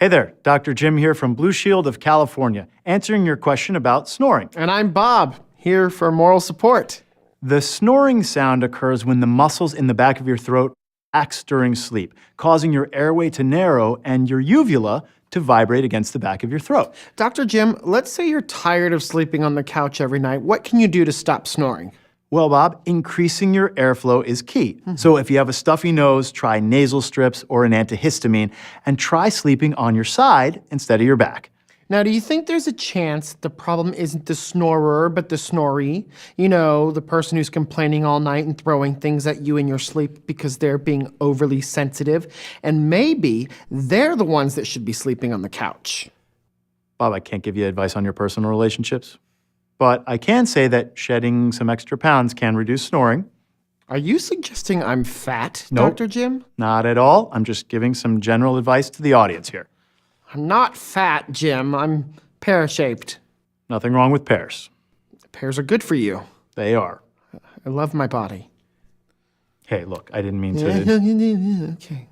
Hey there, Dr. Jim here from Blue Shield of California, answering your question about snoring. And I'm Bob, here for moral support. The snoring sound occurs when the muscles in the back of your throat relax during sleep, causing your airway to narrow and your uvula to vibrate against the back of your throat. Dr. Jim, let's say you're tired of sleeping on the couch every night. What can you do to stop snoring? Well, Bob, increasing your airflow is key. So if you have a stuffy nose, try nasal strips or an antihistamine, and try sleeping on your side instead of your back. Now, do you think there's a chance the problem isn't the snorer, but the snorey? You know, the person who's complaining all night and throwing things at you in your sleep because they're being overly sensitive, and maybe they're the ones that should be sleeping on the couch. Bob, I can't give you advice on your personal relationships, but I can say that shedding some extra pounds can reduce snoring. Are you suggesting I'm fat, Nope. Dr. Jim? Not at all. I'm just giving some general advice to the audience here. I'm not fat, Jim. I'm pear-shaped. Nothing wrong with pears. Pears are good for you. They are. I love my body. Hey, look, I didn't mean to. Okay.